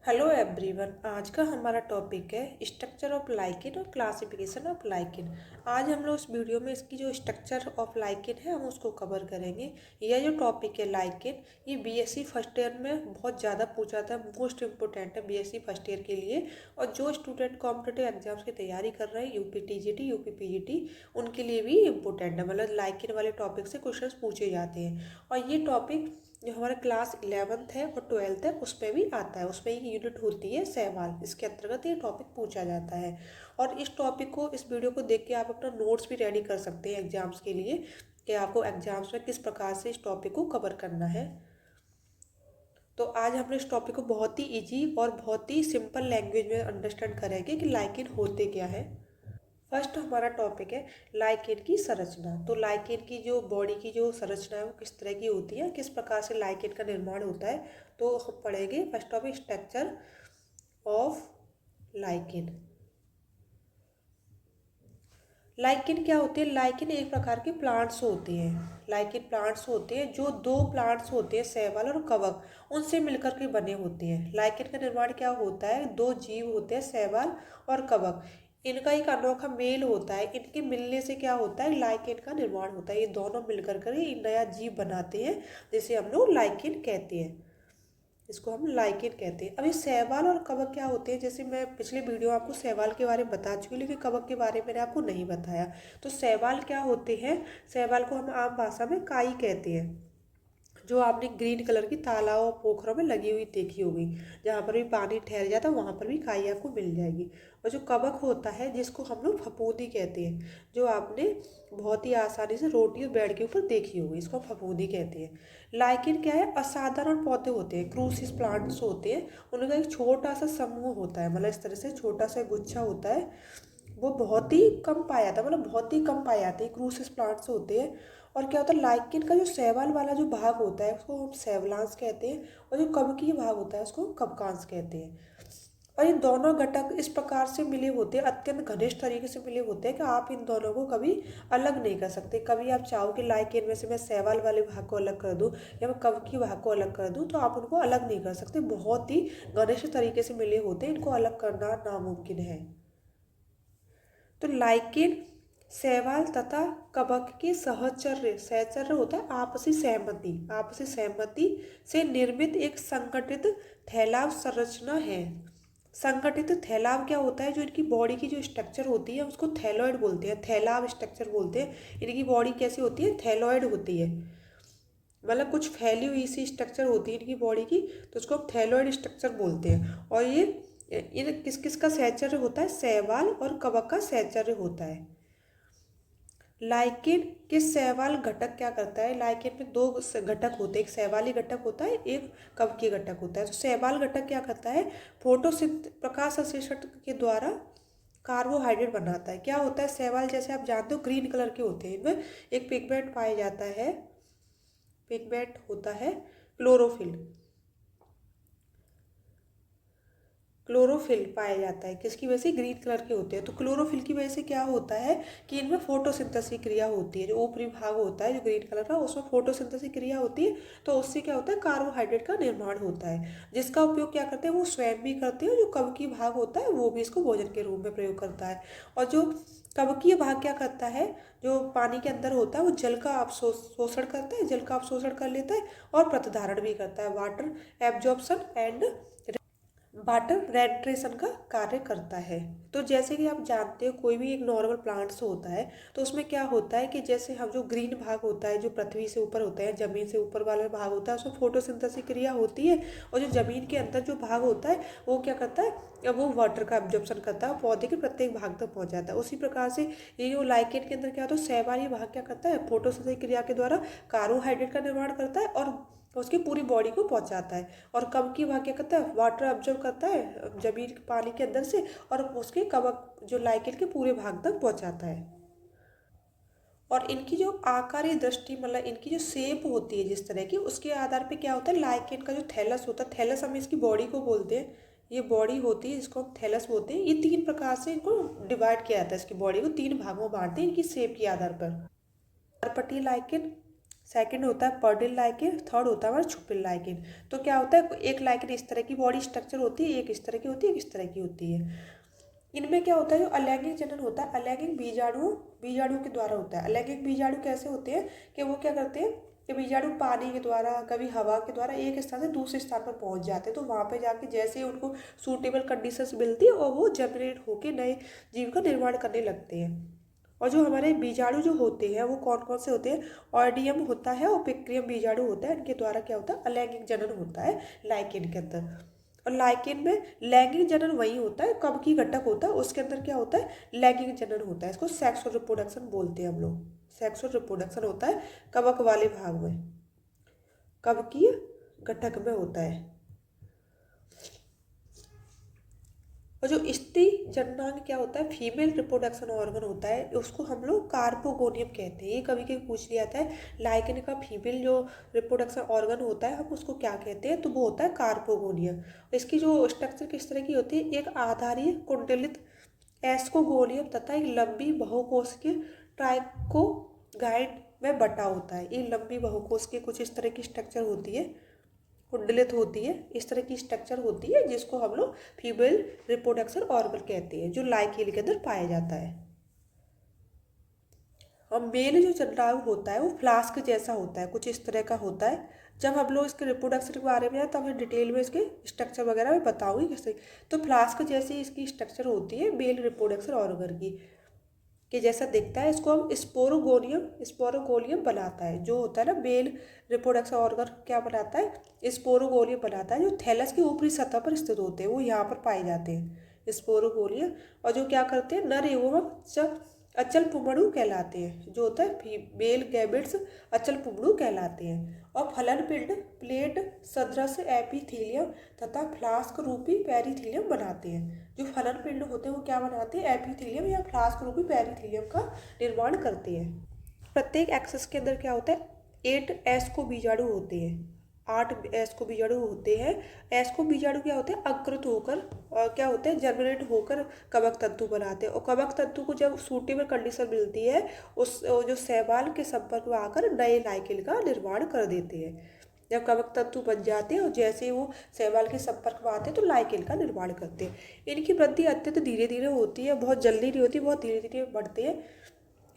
Hello everyone. आज का हमारा टॉपिक है स्ट्रक्चर ऑफ लाइकेन और क्लासिफिकेशन ऑफ लाइकेन। आज हम लोग इस वीडियो में इसकी जो स्ट्रक्चर ऑफ लाइकेन है हम उसको कवर करेंगे। यह जो टॉपिक है लाइकेन, ये बीएससी फर्स्ट ईयर में बहुत ज़्यादा पूछा था, मोस्ट इम्पोर्टेंट है बीएससी फर्स्ट ईयर के लिए। और जो स्टूडेंट कॉम्पिटिटिव एग्जाम्स की तैयारी कर रहे हैं यूपी टीजीटी यूपी पीजीटी, उनके लिए भी इम्पोर्टेंट है। मतलब लाइकेन वाले टॉपिक से क्वेश्चन पूछे जाते हैं। और ये टॉपिक जो हमारा क्लास 11th है और 12th है उस पर भी आता है। उसमें एक यूनिट होती है सवाल, इसके अंतर्गत ये टॉपिक पूछा जाता है। और इस टॉपिक को, इस वीडियो को देख के आप अपना नोट्स भी रेडी कर सकते हैं एग्जाम्स के लिए, कि आपको एग्जाम्स में किस प्रकार से इस टॉपिक को कवर करना है। तो आज हम इस टॉपिक को बहुत ही ईजी और बहुत ही सिंपल लैंग्वेज में अंडरस्टैंड करेंगे कि लाइकेन होते क्या है। फर्स्ट हमारा टॉपिक है लाइकेन की संरचना। तो लाइकेन की जो बॉडी की जो संरचना है वो किस तरह की होती है, किस प्रकार से लाइकेन का निर्माण होता है, तो हम पढ़ेंगे। First topic structure of lichen. Lichen क्या होती है? लाइकेन एक प्रकार के प्लांट्स होते हैं। लाइकेन प्लांट्स होते हैं जो दो प्लांट्स होते हैं, शैवाल और कवक, उनसे मिलकर के बने होते हैं। लाइकेन का निर्माण क्या होता है? दो जीव होते हैं, शैवाल और कवक, इनका एक अनोखा मेल होता है। इनके मिलने से क्या होता है? लाइकेन का निर्माण होता है। ये दोनों मिलकर कर ये नया जीव बनाते हैं, जिसे हम लोग लाइकेन कहते हैं। इसको हम लाइकेन कहते हैं। अभी शैवाल और कवक क्या होते हैं? जैसे मैं पिछले वीडियो आपको शैवाल के बारे में बता चुकी हूँ, लेकिन कवक के बारे में मैंने आपको नहीं बताया। तो शैवाल क्या होते हैं? शैवाल को हम आम भाषा में काई कहते हैं, जो आपने ग्रीन कलर की तालाब और पोखरों में लगी हुई देखी होगी। जहाँ पर भी पानी ठहर जाता है वहाँ पर भी काई आपको मिल जाएगी। और जो कवक होता है, जिसको हम लोग फफूंदी कहते हैं, जो आपने बहुत ही आसानी से रोटी और बेड के ऊपर देखी होगी, इसको फफूंदी कहते हैं। लाइकेन क्या है? असाधारण पौधे होते हैं, क्रूसिस प्लांट्स होते हैं। उनका एक छोटा सा समूह होता है, मतलब इस तरह से छोटा सा गुच्छा होता है। वो बहुत ही कम पाया जाता है, मतलब बहुत ही कम पाए जाते हैं, क्रूसिस प्लांट्स होते हैं। और क्या होता है? लाइकेन का जो शैवाल वाला जो भाग होता है उसको हम शैवलांश कहते हैं, और जो कवकीय भाग होता है उसको कवकांश कहते हैं। और ये दोनों घटक इस प्रकार से मिले होते हैं, अत्यंत घनिष्ठ तरीके से मिले होते हैं, कि आप इन दोनों को कभी अलग नहीं कर सकते। कभी आप चाहो कि लाइकेन में से मैं शैवाल वाले भाग को अलग कर दूं या मैं कवकीय भाग को अलग कर दूं, तो आप उनको अलग नहीं कर सकते। बहुत ही घनिष्ठ तरीके से मिले होते हैं, इनको अलग करना नामुमकिन है। तो लाइकेन शैवाल तथा कवक के सहचर्य, सहचर्य होता है आपसी सहमति, आपसी सहमति से निर्मित एक संगठित फैलाव संरचना है। संगठित फैलाव क्या होता है? जो इनकी बॉडी की जो स्ट्रक्चर होती है उसको थैलॉइड बोलते हैं, फैलाव स्ट्रक्चर बोलते हैं। इनकी बॉडी कैसी होती है? थैलॉइड होती है, मतलब कुछ फैली हुई सी स्ट्रक्चर होती है इनकी बॉडी की, तो उसको थैलॉइड स्ट्रक्चर बोलते हैं। और ये इन किस किस का सहचर्य होता है? शैवाल और कवक का सहचर्य होता है। लाइकेन के शैवाल घटक क्या करता है? लाइकेन में दो घटक होते हैं, एक शैवाली घटक होता है, एक कवकीय घटक होता है। तो शैवाल घटक क्या करता है? प्रकाश संश्लेषण के द्वारा कार्बोहाइड्रेट बनाता है। क्या होता है? शैवाल जैसे आप जानते हो ग्रीन कलर के होते हैं, इनमें एक पिगमेंट पाया जाता है, पिगमेंट होता है क्लोरोफिल। क्लोरोफिल पाया जाता है, किसकी वजह से? ग्रीन कलर के होते हैं। तो क्लोरोफिल की वजह से क्या होता है कि इनमें फोटोसिंथेसिस क्रिया होती है। जो ऊपरी भाग होता है जो ग्रीन कलर का, उसमें फोटोसिंथेसिस क्रिया होती है। तो उससे क्या होता है? कार्बोहाइड्रेट का निर्माण होता है, जिसका उपयोग क्या करते हैं? वो स्वयं भी करते हैं। जो कवकीय भाग होता है वो भी इसको भोजन के रूप में प्रयोग करता है। और जो कवकीय भाग क्या करता है? जो पानी के अंदर होता है वो जल का शोषण करता है, जल का अवशोषण कर लेता है और प्रतिधारण भी करता है। वाटर एब्जॉर्प्शन एंड वाटर रेट्रेशन का कार्य करता है। तो जैसे कि आप जानते हो कोई भी एक नॉर्मल प्लांट्स होता है, तो उसमें क्या होता है कि जैसे हम जो ग्रीन भाग होता है जो पृथ्वी से ऊपर होता है, ज़मीन से ऊपर वाला भाग होता है, उसमें फोटोसिंथेसिस क्रिया होती है। और जो ज़मीन के अंदर जो भाग होता है वो क्या करता है? वो वाटर का एब्जॉर्प्शन करता है, पौधे के प्रत्येक भाग तक पहुँच जाता है। उसी प्रकार से ये जो लाइकेन के अंदर क्या होता है? शैवाल भाग क्या करता है? फोटोसिंथेसिस क्रिया के द्वारा कार्बोहाइड्रेट का निर्माण करता है और उसकी पूरी बॉडी को पहुंचाता है। और कवकीय भाग क्या करता है? वाटर ऑब्जर्व करता है जमीन पानी के अंदर से, और उसके कवक जो लाइकेन के पूरे भाग तक पहुंचाता है। और इनकी जो आकारीय दृष्टि, मतलब इनकी जो शेप होती है जिस तरह की, उसके आधार पे क्या होता है? लाइकेन का जो थैलस होता है, थैलस हम इसकी बॉडी को बोलते हैं, ये बॉडी होती है इसको हम थैलस बोलते हैं। ये तीन प्रकार से इनको डिवाइड किया जाता है, इसकी बॉडी को तीन भागों में बांटते हैं इनकी शेप के आधार पर। पर्पटी लाइकेन, सेकंड होता है पर्डिल लाइकेन, थर्ड होता है हमारा छुपिल लाइकेन। तो क्या होता है, एक लाइकेन इस तरह की बॉडी स्ट्रक्चर होती है, एक इस तरह की होती है, एक इस तरह की होती है। इनमें क्या होता है, जो अलैंगिक जनन होता है अलैंगिक बीजाणुओं के द्वारा होता है। अलैंगिक बीजाणु कैसे होते हैं कि वो क्या करते हैं कि बीजाणु पानी के द्वारा, कभी हवा के द्वारा एक स्थान से दूसरे स्थान पर पहुंच जाते हैं। तो वहाँ पे जाके जैसे ही उनको सूटेबल कंडीशंस मिलती है और वो जनरेट होके नए जीव का निर्माण करने लगते हैं। और जो हमारे बीजाणु जो होते हैं वो कौन कौन से होते हैं, ऑर्डियम होता है और पिक्रियम बीजाणु होता है। इनके द्वारा क्या होता है, अलैंगिक जनन होता है लाइकेन के अंदर। और लाइकेन में लैंगिक जनन वही होता है, कवकीय घटक होता है, उसके अंदर क्या होता है, लैंगिक जनन होता है। इसको सेक्सुअल रिप्रोडक्शन बोलते हैं हम लोग। सेक्सुअल रिप्रोडक्शन होता है कवक वाले भाग में, कवकीय घटक में होता है। और जो स्त्री जननांग क्या होता है, फीमेल रिप्रोडक्शन ऑर्गन होता है, उसको हम लोग कार्पोगोनियम कहते हैं। ये कभी कभी पूछ लिया जाता है लाइकेन का फीमेल जो रिप्रोडक्शन ऑर्गन होता है हम उसको क्या कहते हैं, तो वो होता है कार्पोगोनियम। इसकी जो स्ट्रक्चर किस तरह की होती है, एक आधारीय कुंडलित एस्कोगोनियम तथा एक लंबी बहुकोशिकीय ट्राइकोगाइड में बटा होता है। ये लंबी बहुकोशिकीय कुछ इस तरह की स्ट्रक्चर होती है, कुंडलित होती है, इस तरह की स्ट्रक्चर होती है जिसको हम लोग फीमेल रिप्रोडक्शन ऑर्गन कहते हैं, जो लाइकेन के अंदर पाया जाता है। और मेल जो जननांग होता है वो फ्लास्क जैसा होता है, कुछ इस तरह का होता है। जब हम लोग इसके रिप्रोडक्शन के बारे में आए तब मैं डिटेल में इसके स्ट्रक्चर वगैरह मैं बताऊंगी कैसे। तो फ्लास्क जैसी इसकी स्ट्रक्चर होती है मेल रिप्रोडक्शन ऑर्गन की, कि जैसा दिखता है। इसको हम स्पोरोगोलियम बनाता है, जो होता है ना मेल रिप्रोडक्शन ऑर्गन क्या बनाता है, स्पोरोगोलियम बनाता है, जो थैलस की ऊपरी सतह पर स्थित होते हैं, वो यहाँ पर पाए जाते हैं स्पोरोगोलियम। और जो क्या करते हैं, नर एवं अचल पुमड़ू कहलाते हैं, जो होता है मेल गैमेट्स अचल पुमड़ू कहलाते हैं। और फलन पिंड प्लेट सदृश एपिथेलियम तथा फ्लास्क रूपी पेरिथेलियम बनाते हैं। जो फलन पिंड होते हैं वो क्या बनाते हैं, एपिथेलियम या फ्लास्क रूपी पेरिथेलियम का निर्माण करते हैं। प्रत्येक एक्सेस के अंदर क्या होता है, 8 एस्को बीजाणु होते हैं, 8 एस्को बीजाणु होते हैं। एस्को बीजाणु क्या होते हैं, अंकुरित होकर और क्या होते हैं, जर्मिनेट होकर कवक तंतु बनाते हैं। और कवक तंतु को जब सूटेबल कंडीशन मिलती है उस जो शैवाल के संपर्क में आकर नए लाइकेन का निर्माण कर देते हैं। जब कवक तंतु बन जाते हैं और जैसे ही वो शैवाल के संपर्क में आते हैं तो लाइकेन का निर्माण करते हैं। इनकी वृद्धि अत्यंत धीरे धीरे होती है, बहुत जल्दी नहीं होती, बहुत धीरे धीरे बढ़ते हैं।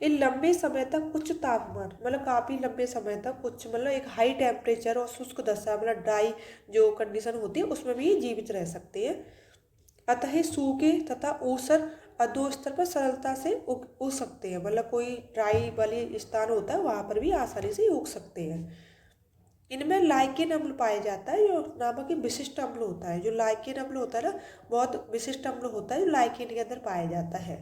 ये लंबे समय तक उच्च तापमान, मतलब काफ़ी लंबे समय तक उच्च, मतलब एक हाई टेम्परेचर और शुष्क दशा, मतलब ड्राई जो कंडीशन होती है उसमें भी ये जीवित रह सकते हैं। अतः सूखे तथा ऊसर अधो स्तर पर सरलता से उग सकते हैं, मतलब कोई ड्राई वाली स्थान होता है वहाँ पर भी आसानी से उग सकते हैं। इनमें लाइकेन अम्ल पाया जाता है, जो नामक एक विशिष्ट अम्ल होता है। जो लाइकेन अम्ल होता है ना, बहुत विशिष्ट अम्ल होता है जो लाइकेन के अंदर पाया जाता है।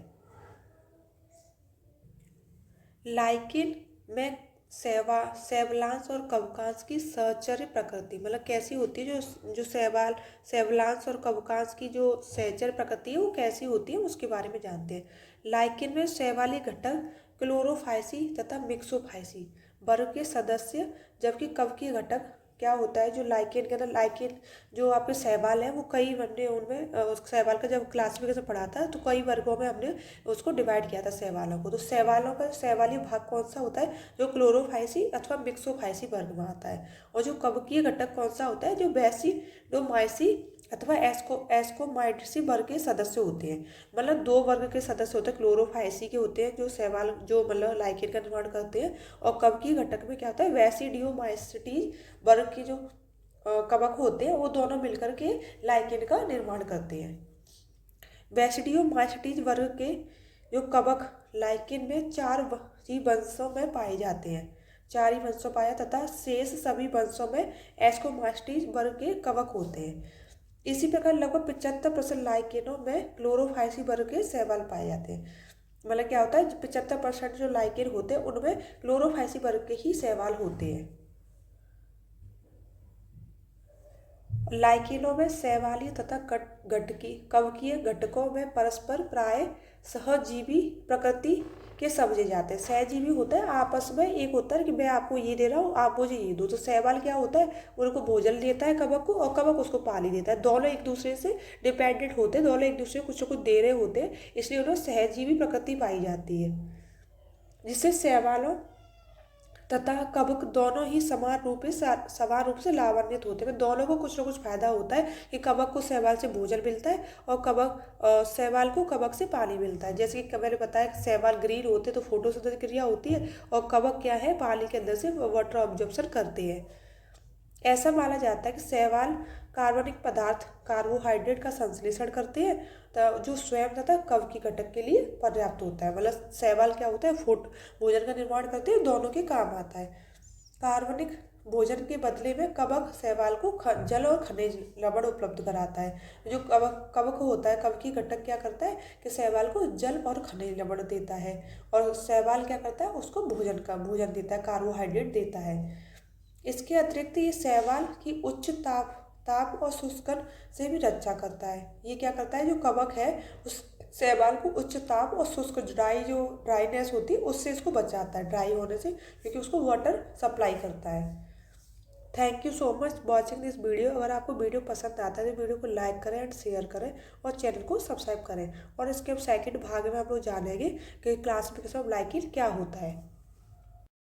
लाइकेन में सेवलांस और कवकांश की सहचर्य प्रकृति, मतलब कैसी होती है, जो सेवलांस और कवकांश की जो सहचर्य प्रकृति है वो कैसी होती है उसके बारे में जानते हैं। लाइकेन में शैवाली घटक क्लोरोफाइसी तथा मिक्सोफाइसी वर्ग के सदस्य, जबकि कवकीय घटक क्या होता है, जो लाइकेन के अंदर लाइकेन जो आपके शैवाल है वो कई, हमने उनमें उस शैवाल का जब क्लासिफिकेशन पढ़ा था तो कई वर्गों में हमने उसको डिवाइड किया था शैवालों को। तो शैवालों का शैवाली भाग कौन सा होता है, जो क्लोरोफाइसी अथवा मिक्सोफाइसी वर्ग में आता है। और जो कवकीय घटक कौन सा होता है, जो बेसिडोमाइसी अथवा एस्कोमाइडसी वर्ग के सदस्य होते हैं। मतलब 2 वर्ग के सदस्य होते हैं, क्लोरोफाइसी के होते हैं जो शैवाल जो मतलब लाइकेन का निर्माण करते हैं, और कवकीय घटक में क्या होता है, वेसिडियोमाइसिटीज वर्ग की जो कवक होते हैं वो दोनों मिलकर के लाइकेन का निर्माण करते हैं। वेसिडियोमाइसिटीज वर्ग के जो कवक लाइकेन में 4 ही वंशों में पाए जाते हैं, 4 ही वंशों पाया, तथा शेष सभी वंशों में एस्कोमाइसिटीज वर्ग के कवक होते हैं। इसी प्रकार लगभग 75% लाइकेनों में क्लोरोफाइसी वर्ग के शैवाल पाए जाते हैं। मतलब क्या होता है, 75% जो लाइकेन होते हैं उनमें क्लोरोफाइसी वर्ग के ही शैवाल होते हैं। लाइकेनों में शैवालीय तथा कवकीय घटकों में परस्पर प्राय सहजीवी प्रकृति के समझे जाते हैं। सहजीवी होता है आपस में, एक होता है कि मैं आपको ये दे रहा हूँ आप मुझे ये दो। तो शैवाल क्या होता है, उनको भोजन देता है कवक को और कवक उसको पानी देता है। दोनों एक दूसरे से डिपेंडेंट होते हैं, दोनों एक दूसरे को कुछ ना कुछ दे रहे होते हैं, इसलिए उन्हें सहजीवी प्रकृति पाई जाती है। जिससे शैवालों तथा कवक दोनों ही समान रूप से लाभान्वित होते हैं। दोनों को कुछ ना कुछ फायदा होता है कि कवक को शैवाल से भोजन मिलता है और शैवाल को कवक से पानी मिलता है। जैसे कि मैंने बताया कि शैवाल ग्रीन होते हैं तो फोटोसिंथेसिस क्रिया होती है, और कवक क्या है, पानी के अंदर से वाटर ऑब्जॉर्प्शन करते हैं। ऐसा माना जाता है कि शैवाल कार्बनिक पदार्थ कार्बोहाइड्रेट का संश्लेषण करते हैं, तो जो स्वयं तथा कवक की घटक के लिए पर्याप्त होता है। मतलब शैवाल क्या होता है, फूड भोजन का निर्माण करते हैं, दोनों के काम आता है। कार्बनिक भोजन के बदले में कवक शैवाल को जल और खनिज लवण उपलब्ध कराता है। जो कवक कवक होता है, कवकीय घटक क्या करता है कि शैवाल को जल और खनिज लवण देता है, और शैवाल क्या करता है, उसको भोजन देता है, कार्बोहाइड्रेट देता है। इसके अतिरिक्त ये शैवाल की उच्च ताप और शुष्कन से भी रक्षा करता है। ये क्या करता है, जो कवक है उस शैवाल को उच्च ताप और शुष्क ड्राईनेस होती है उससे इसको बचाता है, ड्राई होने से, क्योंकि उसको वाटर सप्लाई करता है। Thank you so much watching this video. अगर आपको वीडियो पसंद आता है तो वीडियो को लाइक करें एंड शेयर करें, और चैनल को सब्सक्राइब करें। और इसके सेकंड भाग में हम लोग जानेंगे कि क्लासिफिकेशन ऑफ लाइकिन क्या होता है।